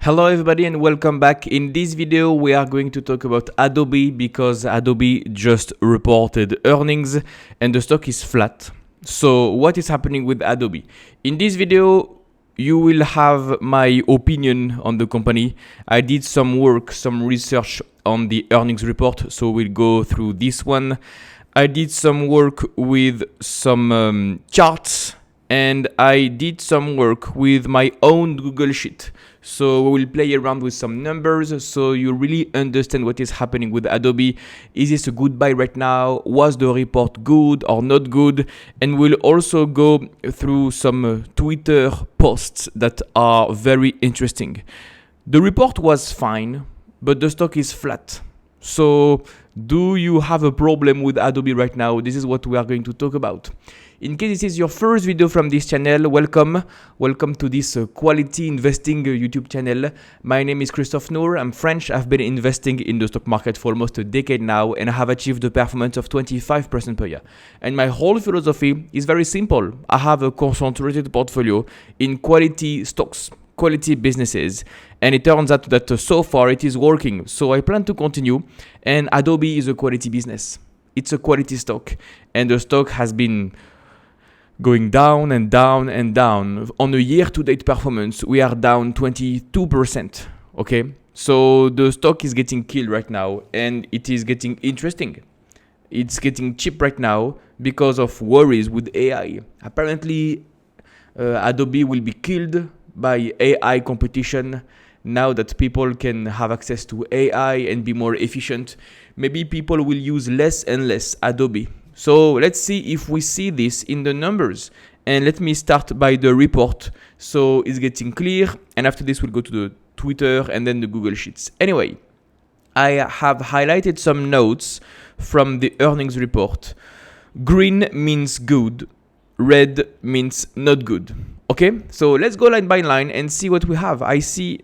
Hello everybody and welcome back. In this video we are going to talk about Adobe because Adobe just reported earnings and the stock is flat. So what is happening with Adobe? In this video you will have my opinion on the company. I did some work, some research on the earnings report, so we'll go through this one. I did some work with some charts and I did some work with my own Google Sheet. So we will play around with some numbers so you really understand what is happening with Adobe. Is this a good buy right now? Was the report good or not good? And we'll also go through some Twitter posts that are very interesting. The report was fine, but the stock is flat. So do you have a problem with Adobe right now? This is what we are going to talk about. In case this is your first video from this channel, welcome. Welcome to this quality investing YouTube channel. My name is Christophe Noor. I'm French. I've been investing in the stock market for almost a decade now and I have achieved a performance of 25% per year. And my whole philosophy is very simple. I have a concentrated portfolio in quality stocks, quality businesses, and it turns out that so far it is working. So I plan to continue, and Adobe is a quality business. It's a quality stock and the stock has been going down and down and down. On a year-to-date performance, we are down 22%, okay? So the stock is getting killed right now and it is getting interesting. It's getting cheap right now because of worries with AI. Apparently, Adobe will be killed by AI competition. Now that people can have access to AI and be more efficient, maybe people will use less and less Adobe. So let's see if we see this in the numbers. And let me start by the report so it's getting clear. And after this, we'll go to the Twitter and then the Google Sheets. Anyway, I have highlighted some notes from the earnings report. Green means good. Red means not good. Okay, so let's go line by line and see what we have. I see,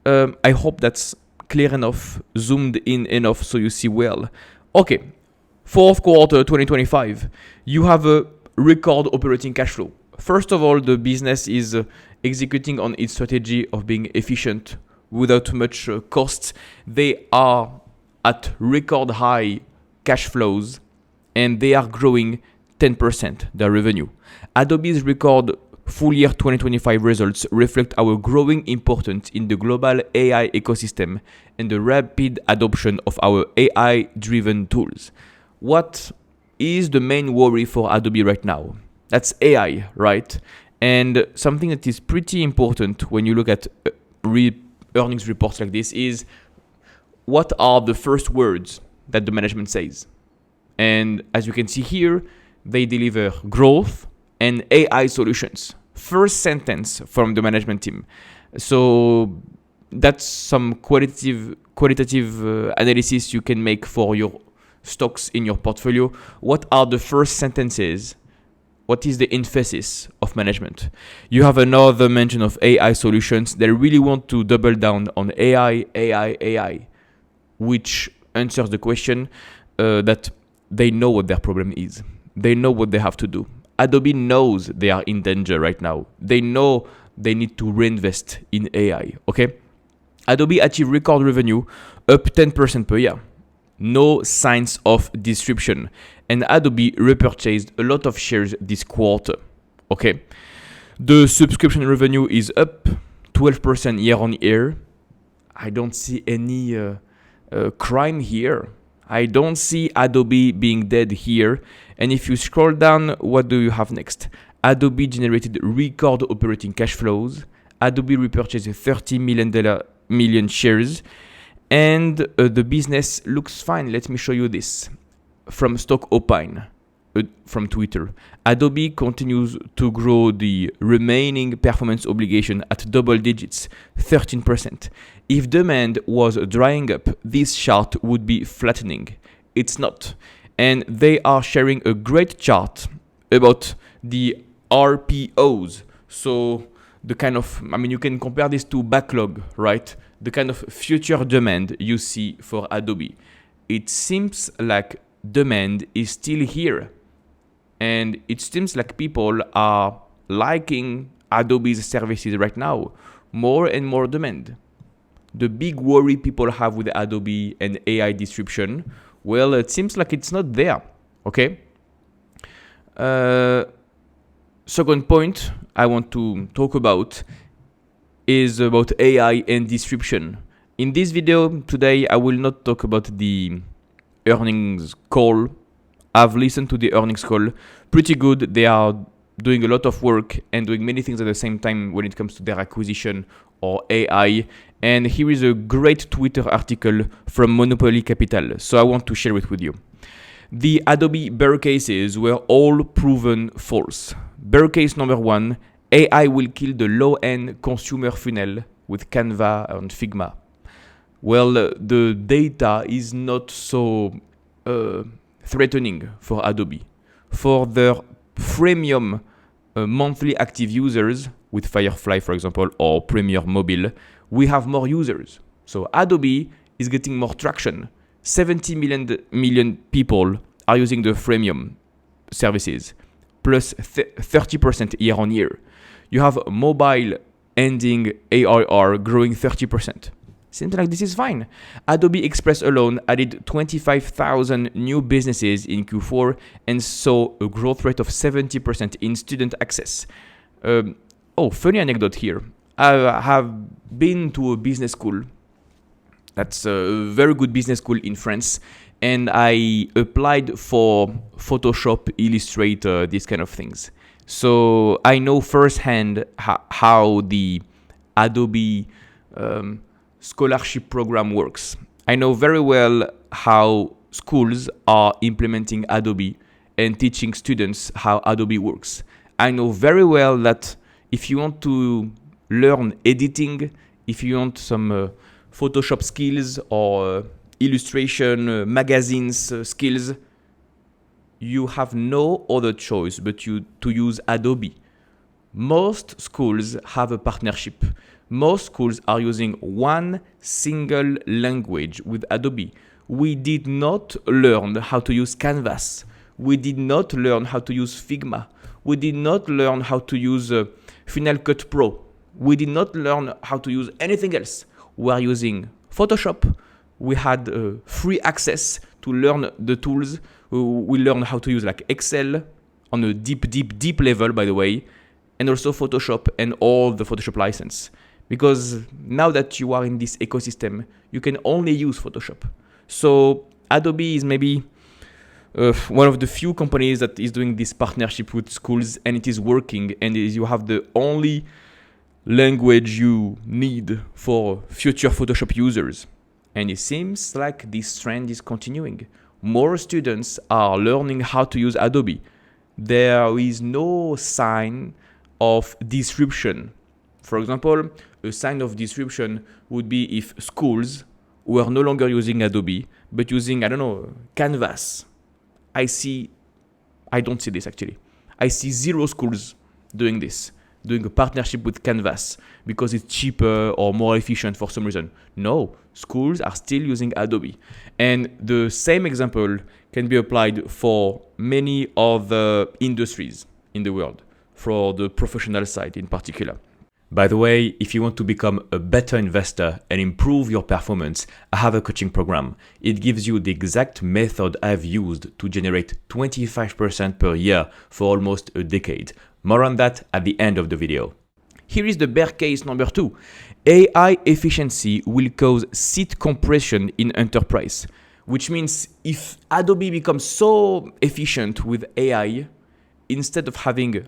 I hope that's clear enough, zoomed in enough so you see well. Okay. Fourth quarter 2025, you have a record operating cash flow. First of all, the business is executing on its strategy of being efficient without much costs. They are at record high cash flows and they are growing 10% their revenue. Adobe's record full year 2025 results reflect our growing importance in the global AI ecosystem and the rapid adoption of our AI-driven tools. What is the main worry for Adobe right now? That's AI, right? And something that is pretty important when you look at earnings reports like this is what are the first words that the management says? And as you can see here, they deliver growth and AI solutions. First sentence from the management team. So that's some qualitative analysis you can make for your stocks in your portfolio. What are the first sentences? What is the emphasis of management? You have another mention of AI solutions. They really want to double down on AI, which answers the question that they know what their problem is. They know what they have to do. Adobe knows they are in danger right now. They know they need to reinvest in AI, okay? Adobe achieved record revenue up 10% per year. No signs of disruption. And Adobe repurchased a lot of shares this quarter. Okay. The subscription revenue is up 12% year on year. I don't see any crime here. I don't see Adobe being dead here. And if you scroll down, what do you have next? Adobe generated record operating cash flows. Adobe repurchased 30 million shares. And the business looks fine. Let me show you this. From Stock Opine, from Twitter. Adobe continues to grow the remaining performance obligation at double digits, 13%. If demand was drying up, this chart would be flattening. It's not. And they are sharing a great chart about the RPOs. So the kind of, you can compare this to backlog, right? The kind of future demand you see for Adobe. It seems like demand is still here. And it seems like people are liking Adobe's services right now. more and more demand. The big worry people have with Adobe and AI disruption, well, it seems like it's not there, okay? Second point I want to talk about is about AI and disruption. In this video today, I will not talk about the earnings call. I've listened to the earnings call. Pretty good. They are doing a lot of work and doing many things at the same time when it comes to their acquisition or AI. And here is a great Twitter article from Monopoly Capital. So I want to share it with you. The Adobe bear cases were all proven false. Bear case number 1, AI will kill the low-end consumer funnel with Canva and Figma. Well, the data is not so threatening for Adobe. For their freemium monthly active users with Firefly, for example, or Premiere Mobile, we have more users. So Adobe is getting more traction. 70 million people are using the freemium services, plus 30% year on year. You have mobile ending ARR growing 30%. Seems like this is fine. Adobe Express alone added 25,000 new businesses in Q4 and saw a growth rate of 70% in student access. Funny anecdote here. I have been to a business school. That's a very good business school in France. And I applied for Photoshop, Illustrator, these kind of things. So I know firsthand how the Adobe scholarship program works. I know very well how schools are implementing Adobe and teaching students how Adobe works. I know very well that if you want to learn editing, if you want some Photoshop skills or illustration, magazines skills, you have no other choice but to use Adobe. Most schools have a partnership. Most schools are using one single language with Adobe. We did not learn how to use Canvas. We did not learn how to use Figma. We did not learn how to use Final Cut Pro. We did not learn how to use anything else. We are using Photoshop. We had free access to learn the tools. We learned how to use like Excel on a deep level, by the way, and also Photoshop and all the Photoshop license. Because now that you are in this ecosystem, you can only use Photoshop. So Adobe is maybe one of the few companies that is doing this partnership with schools, and it is working, and you have the only language you need for future Photoshop users. And it seems like this trend is continuing. More students are learning how to use Adobe. There is no sign of disruption. For example, a sign of disruption would be if schools were no longer using Adobe, but using, Canvas. I don't see this actually. I see 0 schools doing this, doing a partnership with Canvas because it's cheaper or more efficient for some reason. No, schools are still using Adobe. And the same example can be applied for many other industries in the world, for the professional side in particular. By the way, if you want to become a better investor and improve your performance, I have a coaching program. It gives you the exact method I've used to generate 25% per year for almost a decade. More on that at the end of the video. Here is the bear case number 2. AI efficiency will cause seat compression in enterprise, which means if Adobe becomes so efficient with AI, instead of having,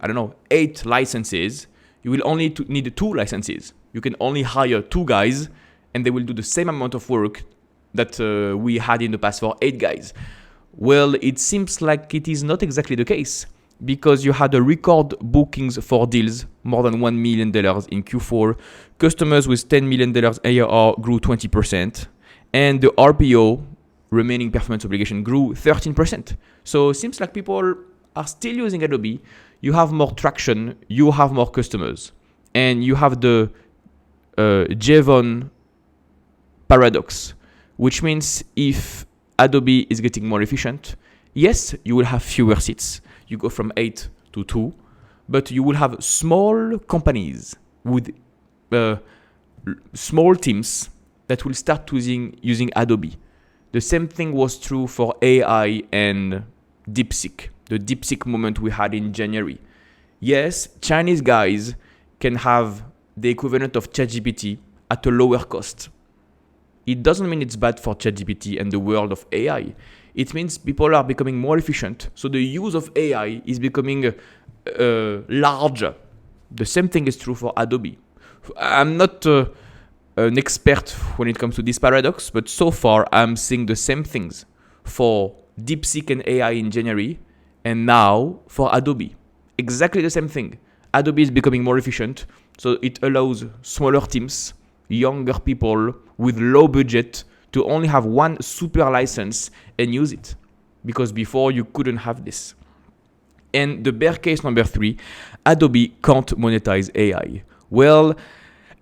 8 licenses, you will only need 2 licenses. You can only hire 2 guys and they will do the same amount of work that we had in the past for 8 guys. Well, it seems like it is not exactly the case because you had a record bookings for deals more than $1 million in Q4. Customers with $10 million ARR grew 20%. And the RPO, remaining performance obligation, grew 13%. So it seems like people are still using Adobe. You have more traction, you have more customers, and you have the Jevon paradox, which means if Adobe is getting more efficient, yes, you will have fewer seats. You go from 8 to 2, but you will have small companies with small teams that will start using Adobe. The same thing was true for AI and DeepSeek, the DeepSeek moment we had in January. Yes, Chinese guys can have the equivalent of ChatGPT at a lower cost. It doesn't mean it's bad for ChatGPT and the world of AI. It means people are becoming more efficient. So the use of AI is becoming larger. The same thing is true for Adobe. I'm not an expert when it comes to this paradox, but so far I'm seeing the same things for DeepSeek and AI in January, and now for Adobe. Exactly the same thing. Adobe is becoming more efficient, so it allows smaller teams, younger people with low budget to only have one super license and use it. Because before you couldn't have this. And the bear case number 3, Adobe can't monetize AI. Well,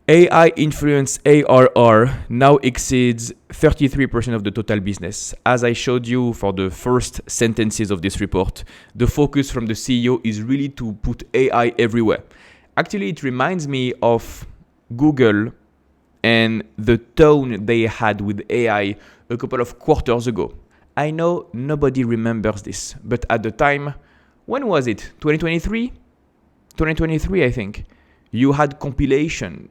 AI influence ARR now exceeds 33% of the total business. As I showed you for the first sentences of this report, the focus from the CEO is really to put AI everywhere. Actually, it reminds me of Google and the tone they had with AI a couple of quarters ago. I know nobody remembers this, but at the time, when was it? 2023? 2023, I think. You had compilations,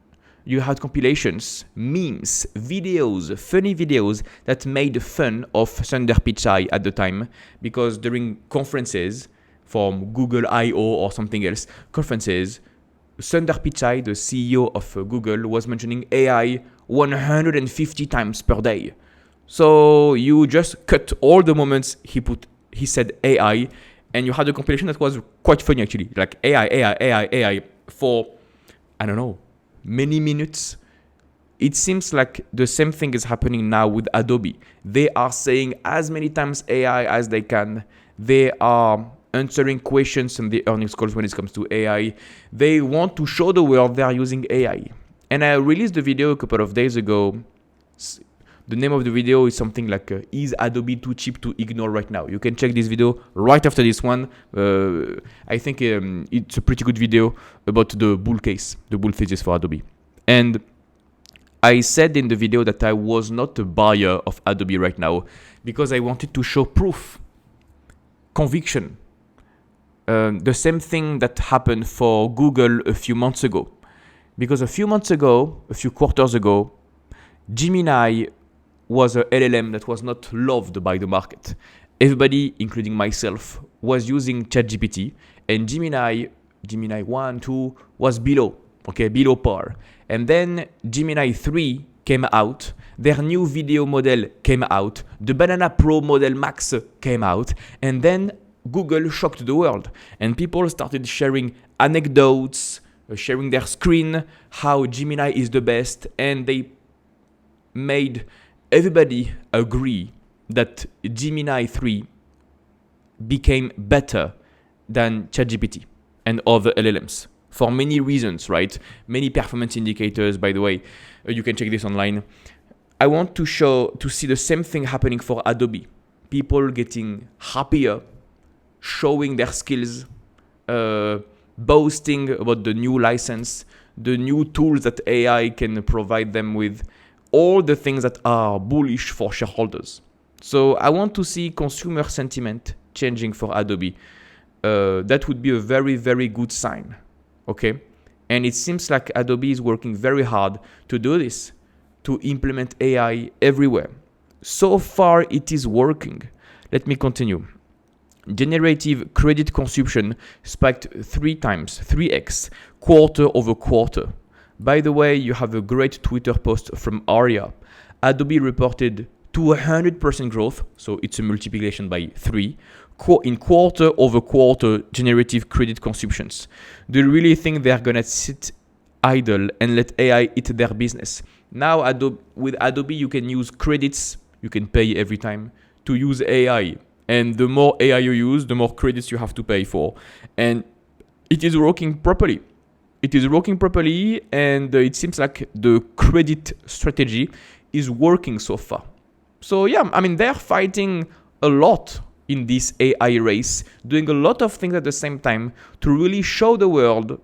memes, videos, funny videos that made fun of Sundar Pichai at the time, because during conferences from Google I/O or something else, conferences, Sundar Pichai, the CEO of Google, was mentioning AI 150 times per day. So you just cut all the moments he said AI, and you had a compilation that was quite funny actually, like AI for, I don't know, many minutes. It seems like the same thing is happening now with Adobe. They are saying as many times AI as they can. They are answering questions in the earnings calls when it comes to AI. They want to show the world they are using AI. And I released the video a couple of days ago. The name of the video is something like, is Adobe too cheap to ignore right now? You can check this video right after this one. I think it's a pretty good video about the bull case, the bull thesis for Adobe. And I said in the video that I was not a buyer of Adobe right now because I wanted to show proof, conviction. The same thing that happened for Google a few months ago. Because a few quarters ago, Gemini was a LLM that was not loved by the market. Everybody, including myself, was using ChatGPT, and Gemini 1, 2 was below par. And then Gemini 3 came out, their new video model came out, the Banana Pro Model Max came out, and then Google shocked the world, and people started sharing anecdotes, sharing their screen, how Gemini is the best, and they made everybody agree that Gemini 3 became better than ChatGPT and other LLMs for many reasons, right? Many performance indicators, by the way. You can check this online. I want to see the same thing happening for Adobe. People getting happier, showing their skills, boasting about the new license, the new tools that AI can provide them with, all the things that are bullish for shareholders. So I want to see consumer sentiment changing for Adobe. That would be a very, very good sign. Okay? And it seems like Adobe is working very hard to do this, to implement AI everywhere. So far, it is working. Let me continue. Generative credit consumption spiked 3x, quarter over quarter. By the way, you have a great Twitter post from Aria. Adobe reported 200% growth, so it's a multiplication by 3, in quarter over quarter generative credit consumptions. Do you really think they're going to sit idle and let AI eat their business? Now, with Adobe, you can use credits, you can pay every time to use AI. And the more AI you use, the more credits you have to pay for. And it is working properly. And it seems like the credit strategy is working so far. So yeah, I mean, they're fighting a lot in this AI race, doing a lot of things at the same time to really show the world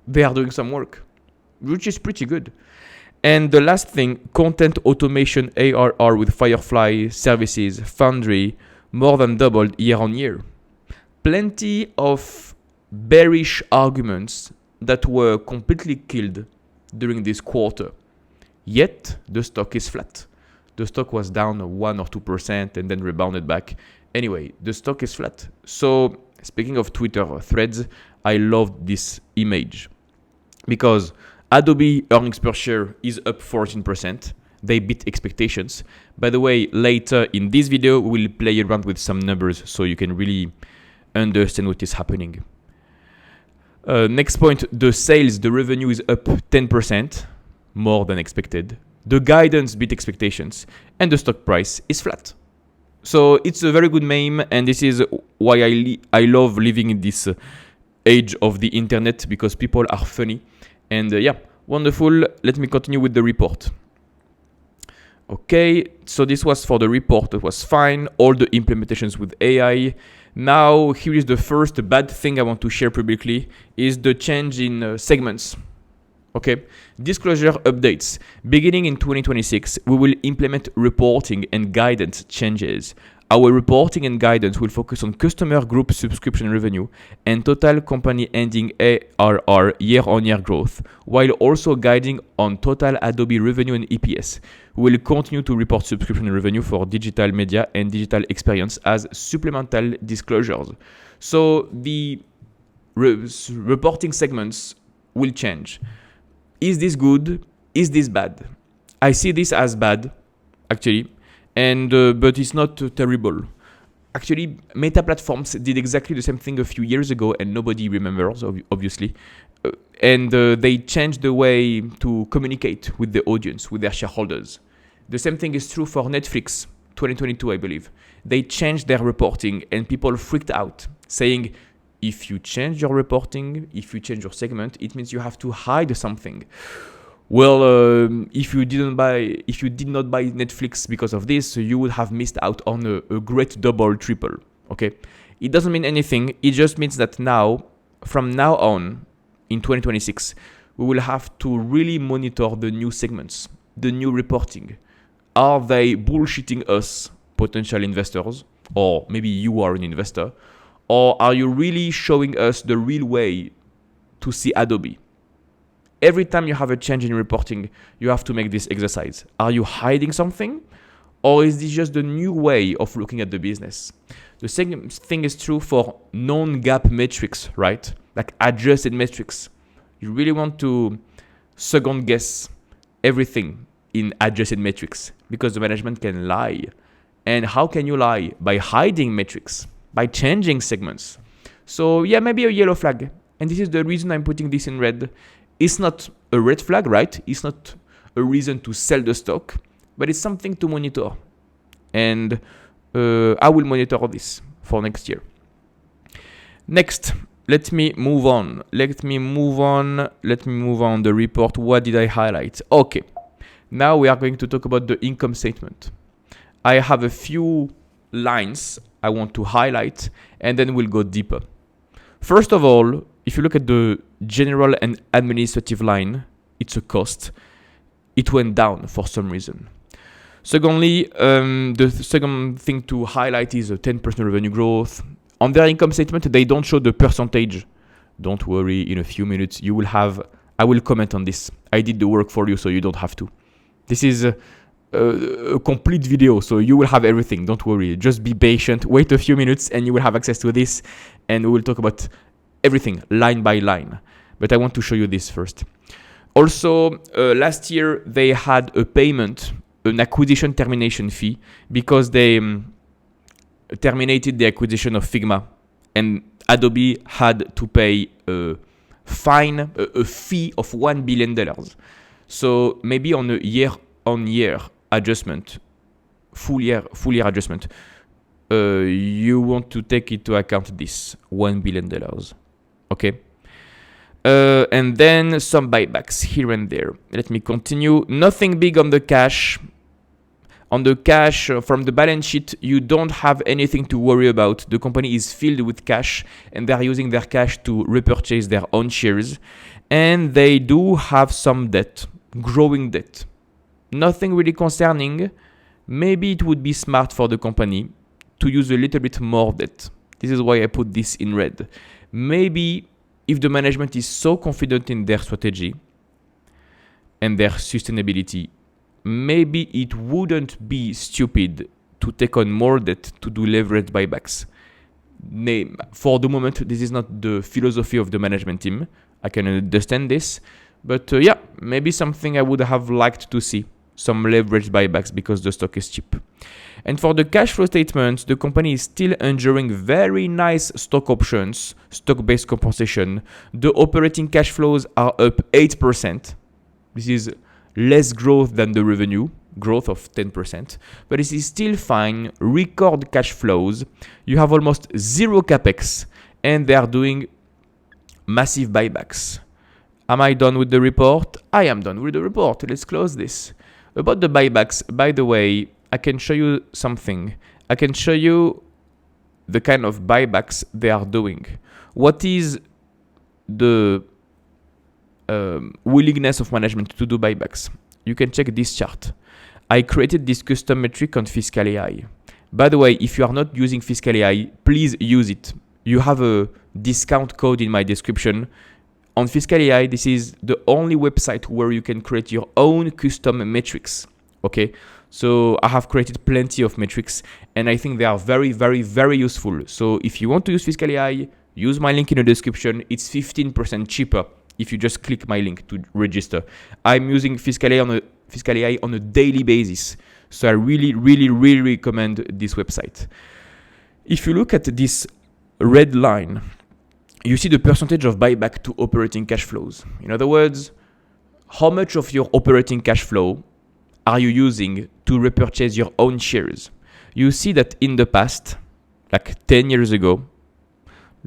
they are doing some work, which is pretty good. And the last thing, content automation ARR with Firefly services, Foundry, more than doubled year on year. Plenty of bearish arguments that were completely killed during this quarter. Yet the stock is flat. The stock was down 1 or 2% and then rebounded back. Anyway, the stock is flat. So speaking of Twitter threads, I loved this image because Adobe earnings per share is up 14%. They beat expectations. By the way, later in this video, we'll play around with some numbers so you can really understand what is happening. Next point, the sales, the revenue is up 10%, more than expected. The guidance beat expectations, and the stock price is flat. So it's a very good meme, and this is why I love living in this age of the internet, because people are funny. And yeah, wonderful. Let me continue with the report. Okay, so this was for the report. It was fine. All the implementations with AI. Now, here is the first bad thing I want to share publicly, is the change in segments. Okay, disclosure updates. Beginning in 2026, we will implement reporting and guidance changes. Our reporting and guidance will focus on customer group subscription revenue and total company ending ARR year-on-year growth, while also guiding on total Adobe revenue and EPS. We will continue to report subscription revenue for digital media and digital experience as supplemental disclosures. So the reporting segments will change. Is this good? Is this bad? I see this as bad, actually, and but it's not terrible. Actually, Meta Platforms did exactly the same thing a few years ago, and nobody remembers, obviously. And they changed the way to communicate with the audience, with their shareholders. The same thing is true for Netflix, 2022, I believe. They changed their reporting, and people freaked out, saying, if you change your reporting, if you change your segment, it means you have to hide something. Well, if you did not buy Netflix because of this, you would have missed out on a great double, triple. Okay, it doesn't mean anything. It just means that now, from now on, in 2026, we will have to really monitor the new segments, the new reporting. Are they bullshitting us, potential investors, or maybe you are an investor? Or are you really showing us the real way to see Adobe? Every time you have a change in reporting, you have to make this exercise. Are you hiding something? Or is this just the new way of looking at the business? The same thing is true for non-GAAP metrics, right? Like adjusted metrics. You really want to second guess everything in adjusted metrics because the management can lie. And how can you lie? By hiding metrics, by changing segments. So yeah, maybe a yellow flag. And this is the reason I'm putting this in red. It's not a red flag, right? It's not a reason to sell the stock, but it's something to monitor. And I will monitor this for next year. Next, let me move on. Let me move on the report. What did I highlight? Okay. Now we are going to talk about the income statement. I have a few lines I want to highlight, and then we'll go deeper. First of all, if you look at the general and administrative line, it's a cost. It went down for some reason. Secondly, the second thing to highlight is a 10% revenue growth. On their income statement, they don't show the percentage. Don't worry, in a few minutes, I will comment on this. I did the work for you, so you don't have to. This is a complete video, so you will have everything. Don't worry. Just be patient. Wait a few minutes, and you will have access to this. And we will talk about everything line by line. But I want to show you this first. Also, last year, they had a payment, an acquisition termination fee, because they terminated the acquisition of Figma. And Adobe had to pay a fine, a fee of $1 billion. So maybe on a year-on-year adjustment, full year adjustment, you want to take into account this $1 billion. Okay. And then some buybacks here and there. Let me continue. Nothing big on the cash. On the cash from the balance sheet, you don't have anything to worry about. The company is filled with cash, and they're using their cash to repurchase their own shares. And they do have some debt. growing debt. Nothing really concerning. Maybe it would be smart for the company to use a little bit more debt. This is why I put this in red. Maybe if the management is so confident in their strategy and their sustainability, maybe it wouldn't be stupid to take on more debt to do leverage buybacks. For the moment, this is not the philosophy of the management team. I can understand this. But yeah, maybe something I would have liked to see. Some leverage buybacks because the stock is cheap. And for the cash flow statement, the company is still enjoying very nice stock options, stock-based compensation. The operating cash flows are up 8%. This is less growth than the revenue, growth of 10%, but this is still fine. Record cash flows. You have almost zero capex, and they are doing massive buybacks. Am I done with the report? I am done with the report. Let's close this. About the buybacks, by the way, I can show you something. I can show you the kind of buybacks they are doing. What is the willingness of management to do buybacks? You can check this chart. I created this custom metric on Fiscal AI. By the way, if you are not using Fiscal AI, please use it. You have a discount code in my description. On Fiscal AI, this is the only website where you can create your own custom metrics. Okay, so I have created plenty of metrics and I think they are very, very, very useful. So if you want to use Fiscal AI, use my link in the description. It's 15% cheaper if you just click my link to register. I'm using Fiscal AI on a daily basis. So I really, really, really recommend this website. If you look at this red line, you see the percentage of buyback to operating cash flows. In other words, how much of your operating cash flow are you using to repurchase your own shares? You see that in the past, like 10 years ago,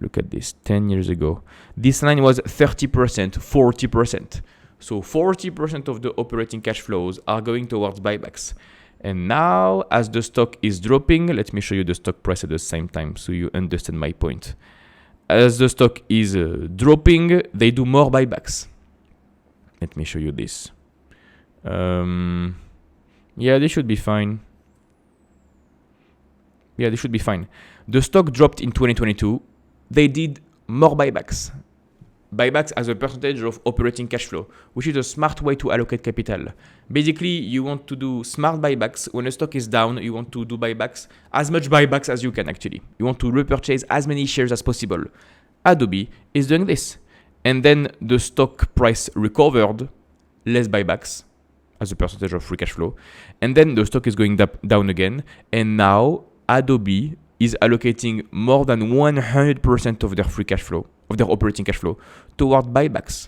look at this, 10 years ago, this line was 30%, 40%. So 40% of the operating cash flows are going towards buybacks. And now, as the stock is dropping, let me show you the stock price at the same time so you understand my point. As the stock is dropping, they do more buybacks. Let me show you this. Yeah, this should be fine. Yeah, this should be fine. The stock dropped in 2022. They did more buybacks. Buybacks as a percentage of operating cash flow, which is a smart way to allocate capital. Basically, you want to do smart buybacks. When a stock is down, you want to do buybacks, as much buybacks as you can actually. You want to repurchase as many shares as possible. Adobe is doing this. And then the stock price recovered, less buybacks as a percentage of free cash flow. And then the stock is going down again. And now Adobe is allocating more than 100% of their free cash flow, of their operating cash flow, toward buybacks.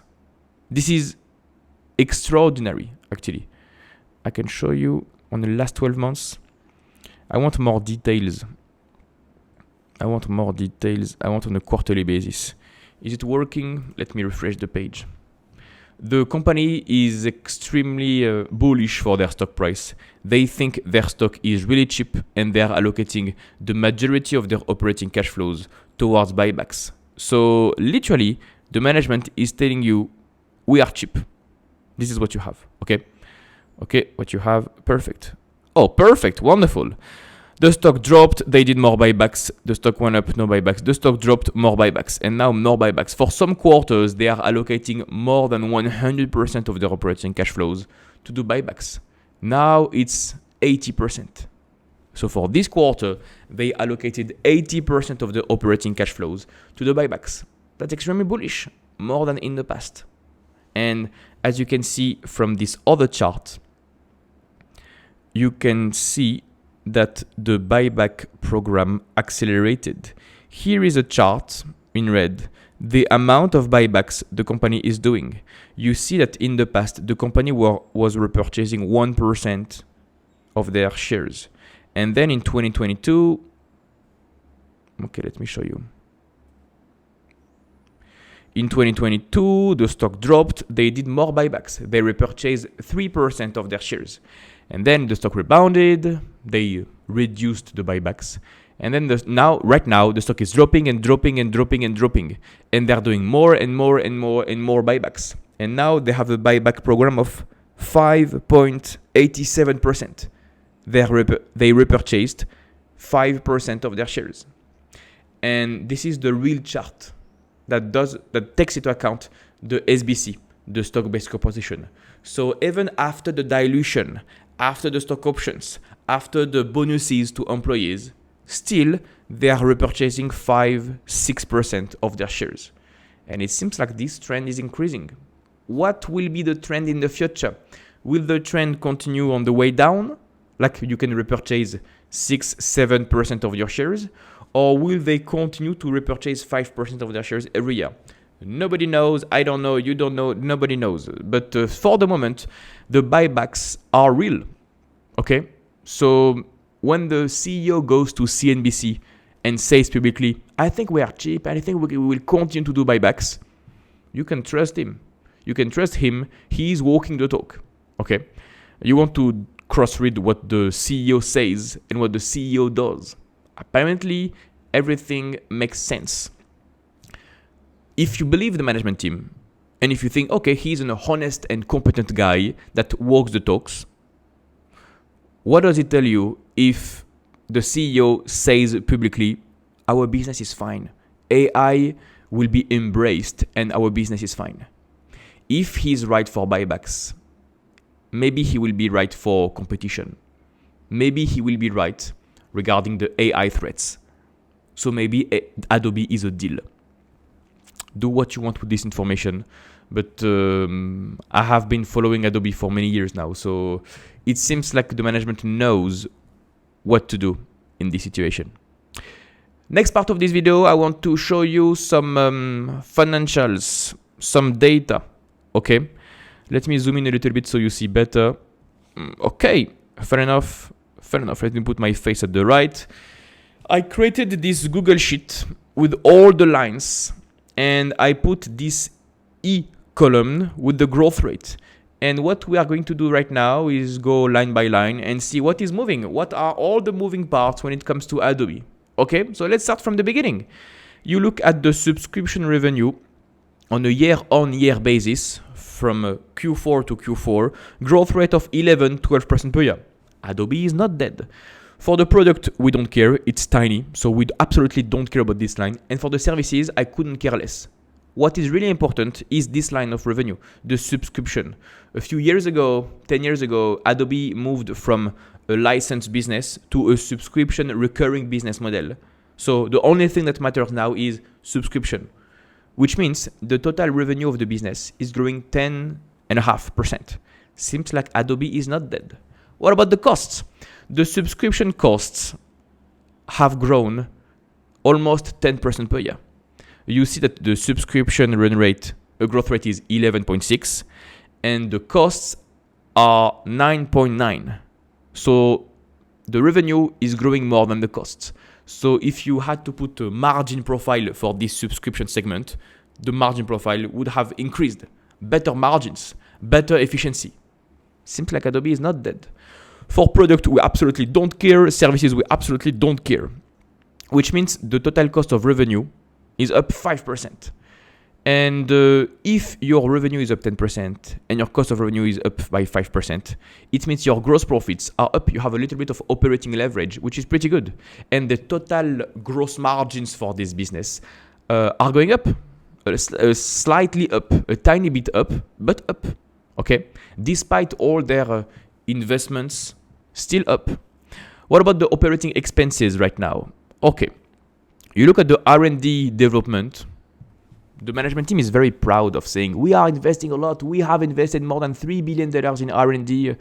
This is extraordinary, actually. I can show you on the last 12 months. I want more details. I want on a quarterly basis. Is it working? Let me refresh the page. The company is extremely bullish for their stock price. They think their stock is really cheap and they are allocating the majority of their operating cash flows towards buybacks. So literally, the management is telling you, we are cheap. This is what you have, okay? Okay, what you have, perfect. Oh, perfect, wonderful. The stock dropped, they did more buybacks. The stock went up, no buybacks. The stock dropped, more buybacks. And now more buybacks. For some quarters, they are allocating more than 100% of their operating cash flows to do buybacks. Now it's 80%. So for this quarter, they allocated 80% of the operating cash flows to the buybacks. That's extremely bullish, more than in the past. And as you can see from this other chart, you can see that the buyback program accelerated. Here is a chart in red, the amount of buybacks the company is doing. You see that in the past, the company was repurchasing 1% of their shares. And then in 2022, okay, let me show you. In 2022, the stock dropped. They did more buybacks. They repurchased 3% of their shares. And then the stock rebounded. They reduced the buybacks. And then right now, the stock is dropping and dropping and dropping and dropping. And they're doing more and more and more and more buybacks. And now they have a buyback program of 5.87%. They repurchased 5% of their shares. And this is the real chart that takes into account the SBC, the stock-based compensation. So even after the dilution, after the stock options, after the bonuses to employees, still they are repurchasing 5-6% of their shares. And it seems like this trend is increasing. What will be the trend in the future? Will the trend continue on the way down? Like you can repurchase 6-7% of your shares? Or will they continue to repurchase 5% of their shares every year? Nobody knows. I don't know. You don't know. Nobody knows. But for the moment, the buybacks are real. Okay? So when the CEO goes to CNBC and says publicly, I think we are cheap, and I think we will continue to do buybacks, you can trust him. You can trust him. He is walking the talk. Okay? You want to cross-read what the CEO says and what the CEO does. Apparently, everything makes sense. If you believe the management team, and if you think, okay, he's an honest and competent guy that walks the talks, what does it tell you if the CEO says publicly, our business is fine, AI will be embraced and our business is fine? If he's right for buybacks, maybe he will be right for competition. Maybe he will be right regarding the AI threats. So maybe Adobe is a deal. Do what you want with this information, but I have been following Adobe for many years now, so it seems like the management knows what to do in this situation. Next part of this video, I want to show you some financials, some data. Okay, let me zoom in a little bit so you see better. Okay, fair enough. Let me put my face at the right. I created this Google Sheet with all the lines, and I put this E column with the growth rate. And what we are going to do right now is go line by line and see what is moving. What are all the moving parts when it comes to Adobe? Okay, so let's start from the beginning. You look at the subscription revenue on a year-on-year basis from Q4 to Q4, growth rate of 11-12% per year. Adobe is not dead. For the product, we don't care. It's tiny, so we absolutely don't care about this line. And for the services, I couldn't care less. What is really important is this line of revenue, the subscription. A few years ago, 10 years ago, Adobe moved from a licensed business to a subscription recurring business model. So the only thing that matters now is subscription, which means the total revenue of the business is growing 10.5%. Seems like Adobe is not dead. What about the costs? The subscription costs have grown almost 10% per year. You see that the subscription run rate, the growth rate is 11.6, and the costs are 9.9. So the revenue is growing more than the costs. So if you had to put a margin profile for this subscription segment, the margin profile would have increased. Better margins, better efficiency. Seems like Adobe is not dead. For product, we absolutely don't care. Services, we absolutely don't care. Which means the total cost of revenue is up 5%. And if your revenue is up 10% and your cost of revenue is up by 5%, it means your gross profits are up. You have a little bit of operating leverage, which is pretty good. And the total gross margins for this business are going up, slightly up, a tiny bit up, but up. Okay, despite all their investments, still up. What about the operating expenses right now? Okay, you look at the R&D development. The management team is very proud of saying, we are investing a lot. We have invested more than $3 billion in R&D.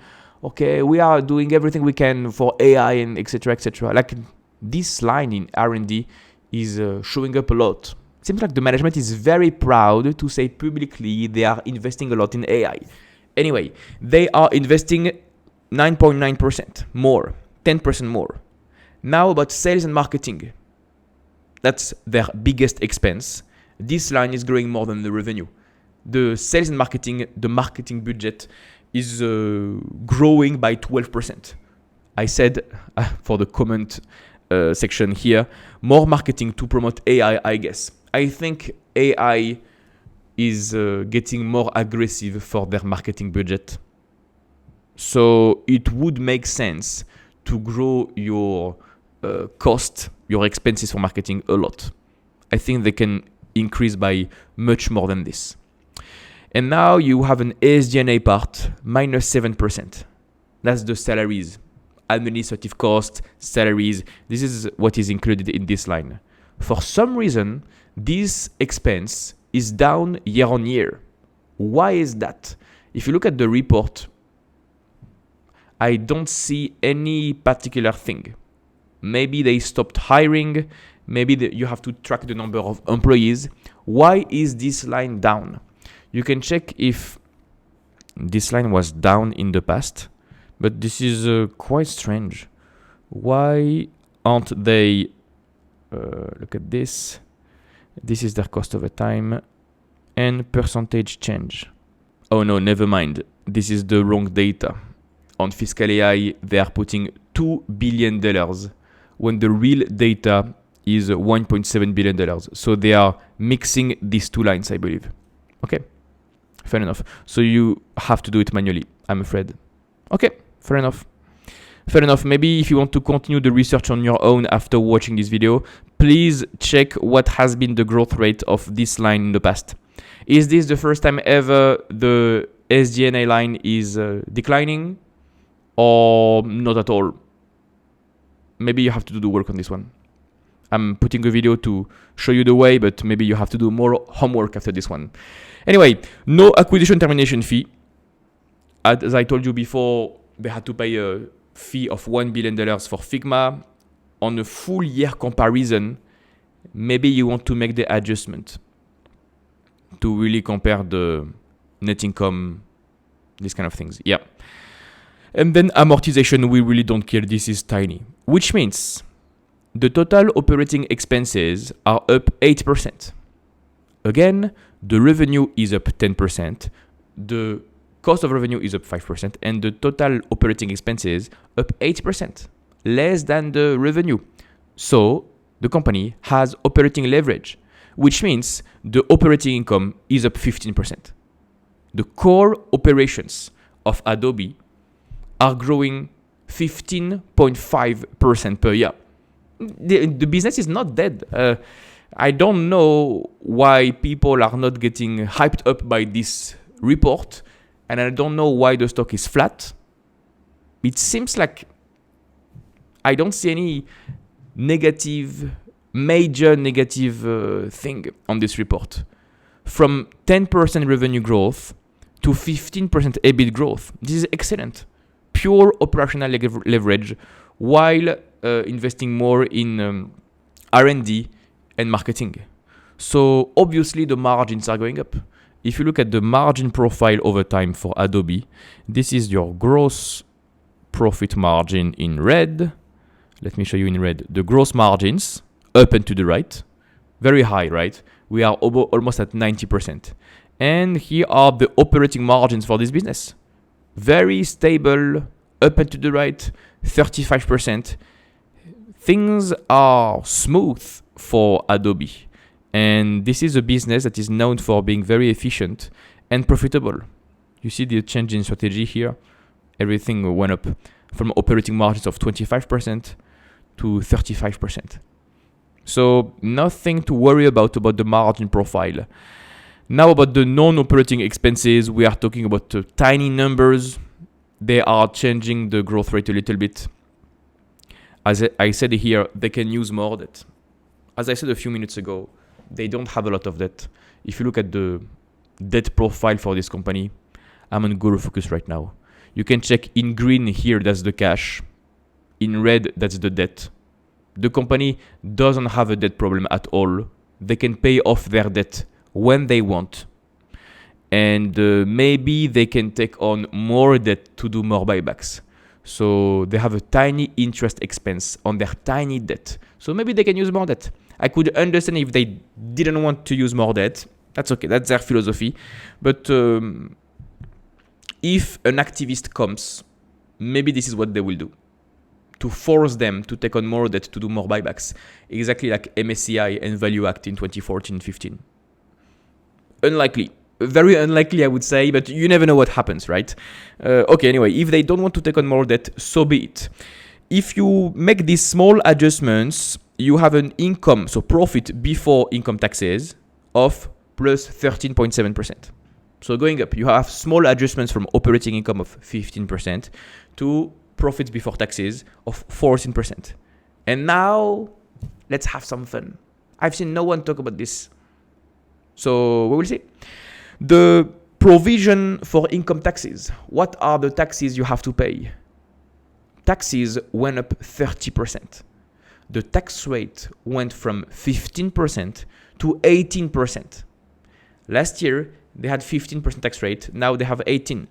Okay, we are doing everything we can for AI and etc. etc. Like this line in R&D is showing up a lot. It seems like the management is very proud to say publicly they are investing a lot in AI. Anyway, they are investing 9.9% more, 10% more. Now about sales and marketing. That's their biggest expense. This line is growing more than the revenue. The sales and marketing, the marketing budget is growing by 12%. I said for the comment section here, more marketing to promote AI, I guess. I think AI is getting more aggressive for their marketing budget. So it would make sense to grow your cost, your expenses for marketing a lot. I think they can increase by much more than this. And now you have an SG&A part, minus 7%. That's the salaries, administrative costs, salaries. This is what is included in this line. For some reason, this expense is down year on year. Why is that? If you look at the report, I don't see any particular thing. Maybe they stopped hiring. Maybe you have to track the number of employees. Why is this line down? You can check if this line was down in the past, but this is quite strange. Why aren't they? Look at this. This is their cost over time and percentage change. Oh no, never mind. This is the wrong data. On Fiscal AI, they are putting $2 billion when the real data is $1.7 billion. So they are mixing these two lines, I believe. Okay, fair enough. So you have to do it manually, I'm afraid. Okay, fair enough. Fair enough. Maybe if you want to continue the research on your own after watching this video, please check what has been the growth rate of this line in the past. Is this the first time ever the SG&A line is declining, or not at all? Maybe you have to do the work on this one. I'm putting a video to show you the way, but maybe you have to do more homework after this one. Anyway, no acquisition termination fee. As I told you before, they had to pay a fee of $1 billion for Figma. On a full year comparison, maybe you want to make the adjustment to really compare the net income, these kind of things. Yeah. And then amortization, we really don't care. This is tiny, which means the total operating expenses are up 8%. Again, the revenue is up 10%. The cost of revenue is up 5%. And the total operating expenses up 8, less than the revenue. So the company has operating leverage, which means the operating income is up 15%. The core operations of Adobe are growing 15.5% per year. The business is not dead. I don't know why people are not getting hyped up by this report, and I don't know why the stock is flat. It seems like I don't see any major negative thing on this report. From 10% revenue growth to 15% EBIT growth. This is excellent. Pure operational leverage while investing more in R&D and marketing. So obviously the margins are going up. If you look at the margin profile over time for Adobe, this is your gross profit margin in red. Let me show you in red. The gross margins up and to the right. Very high, right? We are almost at 90%. And here are the operating margins for this business. Very stable, up and to the right, 35%. Things are smooth for Adobe. And this is a business that is known for being very efficient and profitable. You see the change in strategy here. Everything went up from operating margins of 25% to 35%. So nothing to worry about the margin profile. Now about the non-operating expenses, we are talking about tiny numbers. They are changing the growth rate a little bit. As I said here, they can use more debt. As I said a few minutes ago, they don't have a lot of debt. If you look at the debt profile for this company, I'm on Guru Focus right now. You can check in green here, that's the cash. In red, that's the debt. The company doesn't have a debt problem at all. They can pay off their debt when they want. And maybe they can take on more debt to do more buybacks. So they have a tiny interest expense on their tiny debt. So maybe they can use more debt. I could understand if they didn't want to use more debt. That's okay. That's their philosophy. But if an activist comes, maybe this is what they will do. To force them to take on more debt to do more buybacks. Exactly like MSCI and Value Act in 2014-15. Unlikely. Very unlikely, I would say, but you never know what happens, right? Okay, anyway, if they don't want to take on more debt, so be it. If you make these small adjustments, you have an income, so profit before income taxes, of plus 13.7%. So going up, you have small adjustments from operating income of 15% to profits before taxes of 14%. And now, let's have some fun. I've seen no one talk about this. So we will see. The provision for income taxes. What are the taxes you have to pay? Taxes went up 30%. The tax rate went from 15% to 18%. Last year, they had 15% tax rate. Now they have 18%.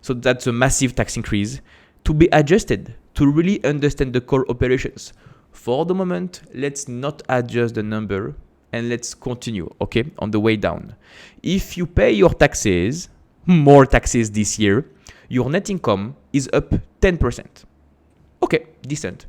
So that's a massive tax increase to be adjusted to really understand the core operations. For the moment, let's not adjust the number and let's continue, okay, on the way down. If you pay your taxes, more taxes this year, your net income is up 10%. Okay, decent.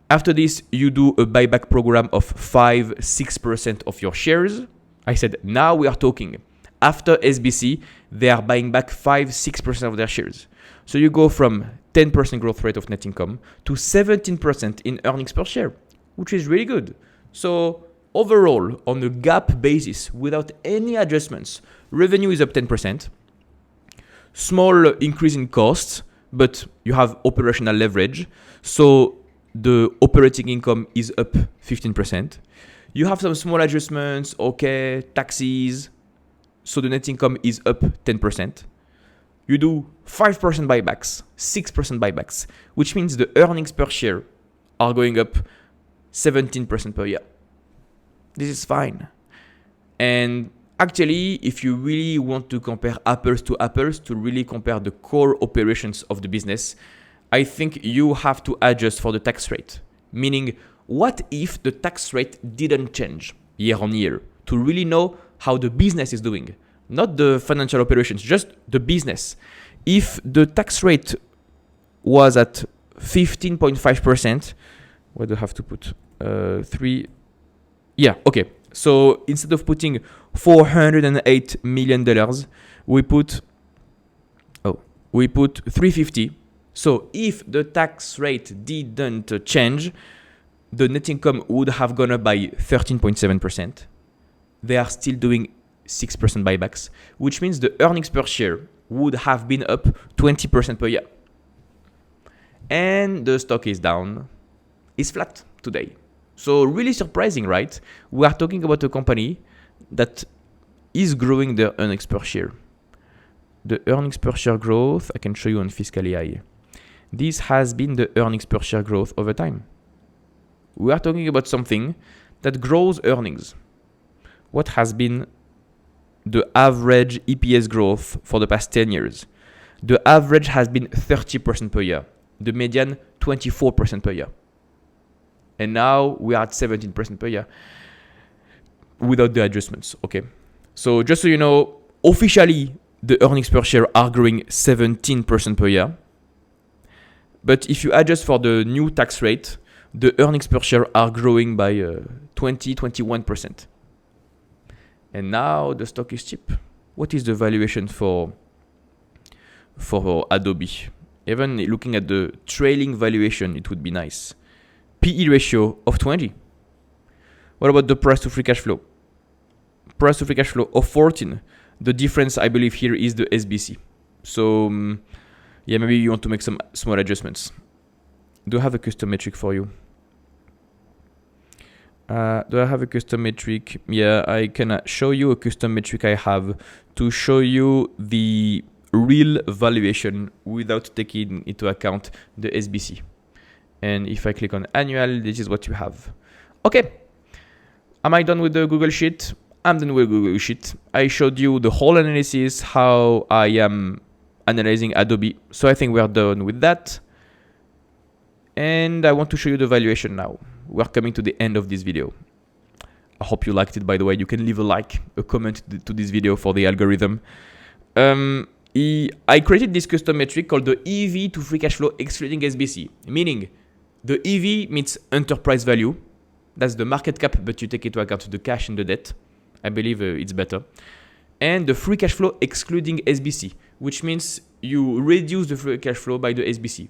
After this, you do a buyback program of 5-6% of your shares. I said, now we are talking. After SBC, they are buying back 5-6% of their shares. So you go from 10% growth rate of net income to 17% in earnings per share, which is really good. So overall, on a GAAP basis, without any adjustments, revenue is up 10%. Small increase in costs, but you have operational leverage. So the operating income is up 15%. You have some small adjustments, okay, taxes. So the net income is up 10%. You do 5% buybacks, 6% buybacks, which means the earnings per share are going up 17% per year. This is fine. And actually, if you really want to compare apples to really compare the core operations of the business, I think you have to adjust for the tax rate. Meaning, what if the tax rate didn't change year on year to really know how the business is doing? Not the financial operations, just the business. If the tax rate was at 15.5%, what do I have to put? 3. Yeah, okay. So instead of putting $408 million, we put 350. So if the tax rate didn't change, the net income would have gone up by 13.7%. They are still doing 6% buybacks, which means the earnings per share would have been up 20% per year. And the stock is down. It's flat today. So really surprising, right? We are talking about a company that is growing their earnings per share. The earnings per share growth, I can show you on Fiscal AI. This has been the earnings per share growth over time. We are talking about something that grows earnings. What has been the average EPS growth for the past 10 years? The average has been 30% per year. The median, 24% per year. And now we are at 17% per year without the adjustments, okay? So just so you know, officially, the earnings per share are growing 17% per year. But if you adjust for the new tax rate, the earnings per share are growing by 21%. And now the stock is cheap. What is the valuation for Adobe? Even looking at the trailing valuation, it would be nice. PE ratio of 20. What about the price to free cash flow? Price to free cash flow of 14. The difference, I believe, here is the SBC. So, yeah, maybe you want to make some small adjustments. Do I have a custom metric for you? Do I have a custom metric? Yeah, I can show you a custom metric I have to show you the real valuation without taking into account the SBC. And if I click on annual, this is what you have. Okay. Am I done with the Google Sheet? I'm done with Google Sheet. I showed you the whole analysis, how I am analyzing Adobe. So I think we're done with that. And I want to show you the valuation now. We're coming to the end of this video. I hope you liked it, by the way. You can leave a like, a comment to this video for the algorithm. I created this custom metric called the EV to free cash flow excluding SBC, meaning the EV means enterprise value. That's the market cap, but you take into account the cash and the debt. I believe it's better. and the free cash flow excluding SBC, which means you reduce the free cash flow by the SBC.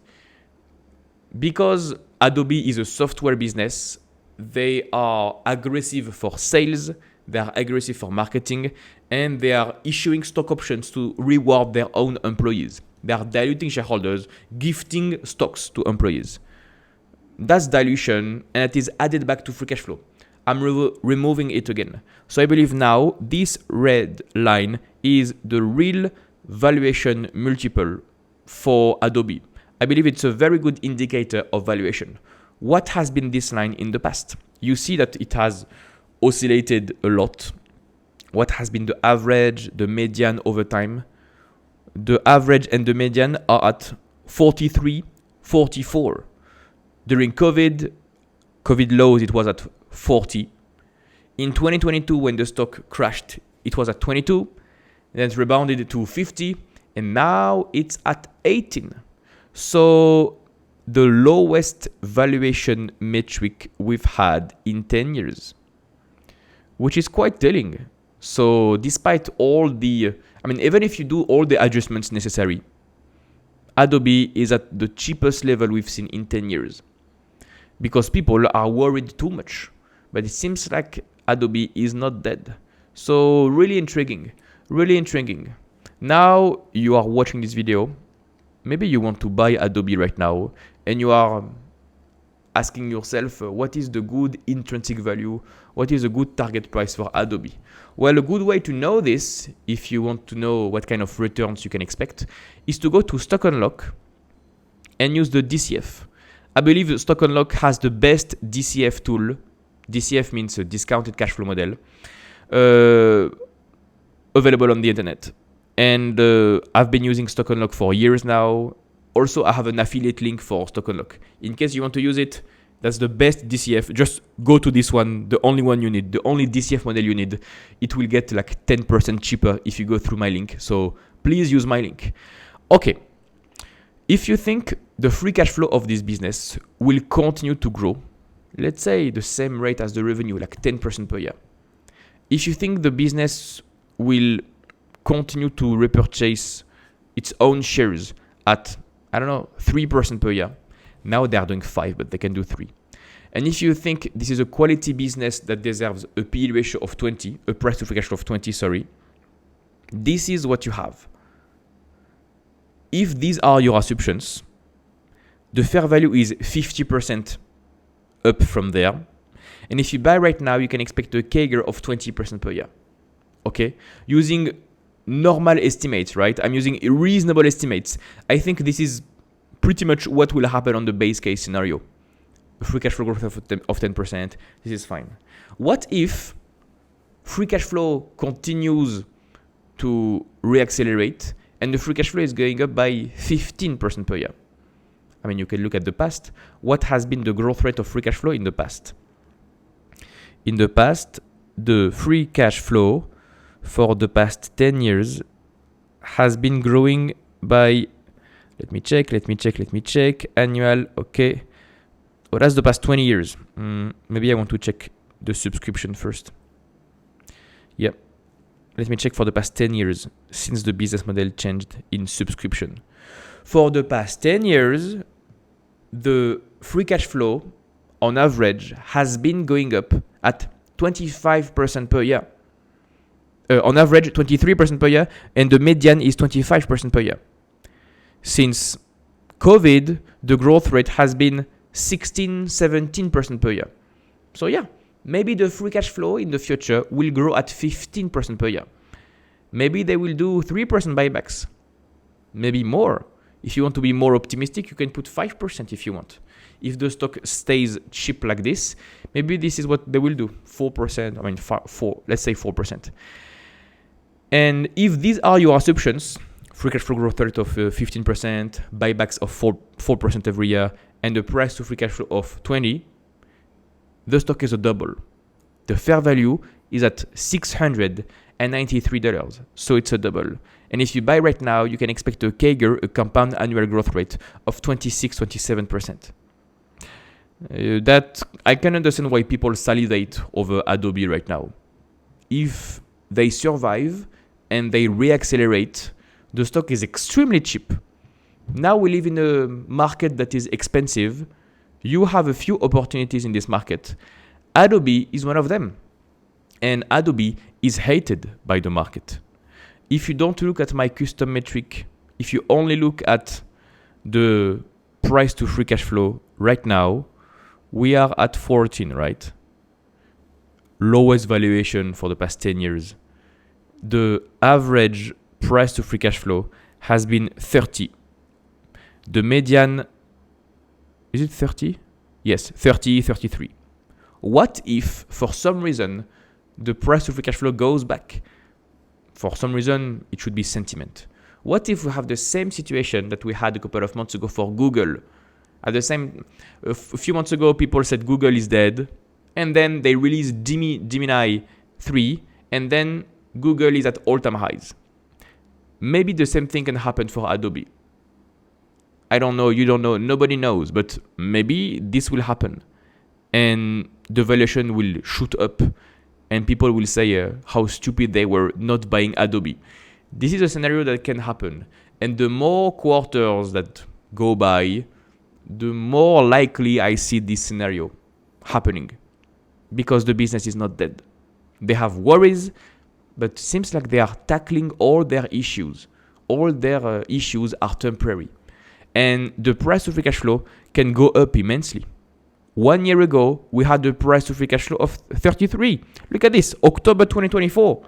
Because Adobe is a software business, they are aggressive for sales, they are aggressive for marketing, and they are issuing stock options to reward their own employees. They are diluting shareholders, gifting stocks to employees. That's dilution, and it is added back to free cash flow. I'm removing it again. So I believe now this red line is the real valuation multiple for Adobe. I believe it's a very good indicator of valuation. What has been this line in the past? You see that it has oscillated a lot. What has been the average, the median over time? The average and the median are at 43, 44. During COVID lows, it was at 40. In 2022, when the stock crashed, it was at 22. Then it rebounded to 50. And now it's at 18. So the lowest valuation metric we've had in 10 years, which is quite telling. So despite all the, even if you do all the adjustments necessary, Adobe is at the cheapest level we've seen in 10 years because people are worried too much. But it seems like Adobe is not dead. So really intriguing, really intriguing. Now you are watching this video. Maybe you want to buy Adobe right now and you are asking yourself, what is the good intrinsic value? What is a good target price for Adobe? Well, a good way to know this, if you want to know what kind of returns you can expect, is to go to Stock Unlock and use the DCF. I believe Stock Unlock has the best DCF tool. DCF means a discounted cash flow model, available on the internet. And I've been using Stock Unlock for years now. Also, I have an affiliate link for Stock Unlock. In case you want to use it, that's the best DCF. Just go to this one, the only one you need, the only DCF model you need. It will get like 10% cheaper if you go through my link. So please use my link. Okay. If you think the free cash flow of this business will continue to grow, let's say the same rate as the revenue, like 10% per year. If you think the business will continue to repurchase its own shares at, 3% per year. Now they are doing 5, but they can do 3. And if you think this is a quality business that deserves a PE ratio of 20, a price to free cash flow of 20, this is what you have. If these are your assumptions, the fair value is 50% up from there. And if you buy right now, you can expect a CAGR of 20% per year. Okay? Using normal estimates, right? I'm using reasonable estimates. I think this is pretty much what will happen on the base case scenario. Free cash flow growth of 10%. This is fine. What if free cash flow continues to reaccelerate and the free cash flow is going up by 15% per year? You can look at the past. What has been the growth rate of free cash flow in the past? In the past, the free cash flow for the past 10 years has been growing by, let me check, annual, okay. Oh, that's the past 20 years. Maybe I want to check the subscription first. Yeah, let me check for the past 10 years since the business model changed in subscription. For the past 10 years, the free cash flow on average has been going up at 25% per year. On average, 23% per year, and the median is 25% per year. Since COVID, the growth rate has been 16-17% per year. So yeah, maybe the free cash flow in the future will grow at 15% per year. Maybe they will do 3% buybacks. Maybe more. If you want to be more optimistic, you can put 5% if you want. If the stock stays cheap like this, maybe this is what they will do. 4%, let's say 4%. And if these are your assumptions, free cash flow growth rate of 15%, buybacks of 4% every year, and the price to free cash flow of 20, the stock is a double. The fair value is at $693, so it's a double. And if you buy right now, you can expect a CAGR, a compound annual growth rate of 26-27%. That I can understand why people salivate over Adobe right now. If they survive and they reaccelerate, the stock is extremely cheap. Now we live in a market that is expensive. You have a few opportunities in this market. Adobe is one of them. And Adobe is hated by the market. If you don't look at my custom metric, if you only look at the price to free cash flow right now, we are at 14, right? Lowest valuation for the past 10 years. The average price to free cash flow has been 30. The median, is it 30? Yes, 30, 33. What if, for some reason, the price to free cash flow goes back? For some reason, it should be sentiment. What if we have the same situation that we had a couple of months ago for Google? A few months ago, people said Google is dead, and then they released Gemini 3, and then Google is at all-time highs. Maybe the same thing can happen for Adobe. I don't know, you don't know, nobody knows, but maybe this will happen. And the valuation will shoot up, and people will say how stupid they were not buying Adobe. This is a scenario that can happen. And the more quarters that go by, the more likely I see this scenario happening, because the business is not dead. They have worries, but it seems like they are tackling all their issues. All their issues are temporary. And the price to free cash flow can go up immensely. 1 year ago, we had the price to free cash flow of 33. Look at this, October 2024.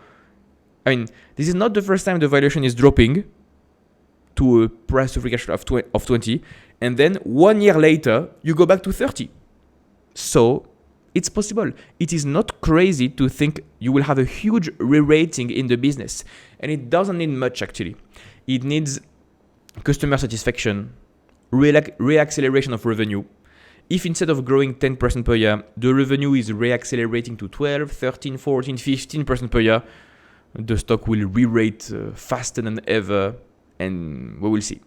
I mean, this is not the first time the valuation is dropping to a price to free cash flow of 20. And then 1 year later, you go back to 30. So it's possible. It is not crazy to think you will have a huge re-rating in the business. And it doesn't need much, actually. It needs customer satisfaction, reacceleration of revenue. If instead of growing 10% per year, the revenue is reaccelerating to 12, 13, 14, 15% per year, the stock will re-rate faster than ever, and we will see.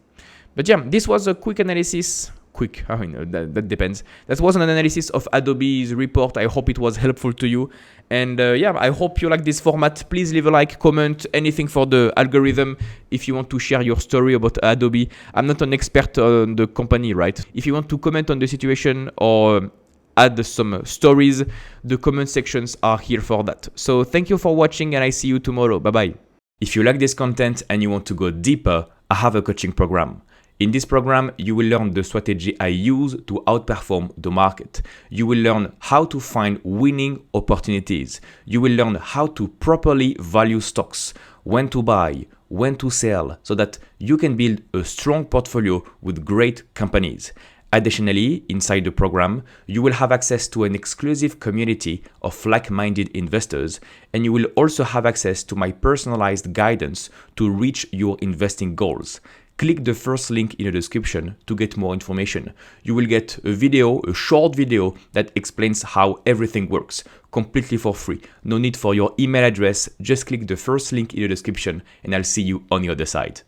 But yeah, this was a quick analysis. That depends. That was an analysis of Adobe's report. I hope it was helpful to you. And yeah, I hope you like this format. Please leave a like, comment, anything for the algorithm. If you want to share your story about Adobe, I'm not an expert on the company, right? If you want to comment on the situation or add some stories, the comment sections are here for that. So thank you for watching, and I see you tomorrow. Bye-bye. If you like this content and you want to go deeper, I have a coaching program. In this program, you will learn the strategy I use to outperform the market. You will learn how to find winning opportunities. You will learn how to properly value stocks, when to buy, when to sell, so that you can build a strong portfolio with great companies. Additionally, inside the program, you will have access to an exclusive community of like-minded investors, and you will also have access to my personalized guidance to reach your investing goals. Click the first link in the description to get more information. You will get a short video that explains how everything works, completely for free. No need for your email address, just click the first link in the description and I'll see you on the other side.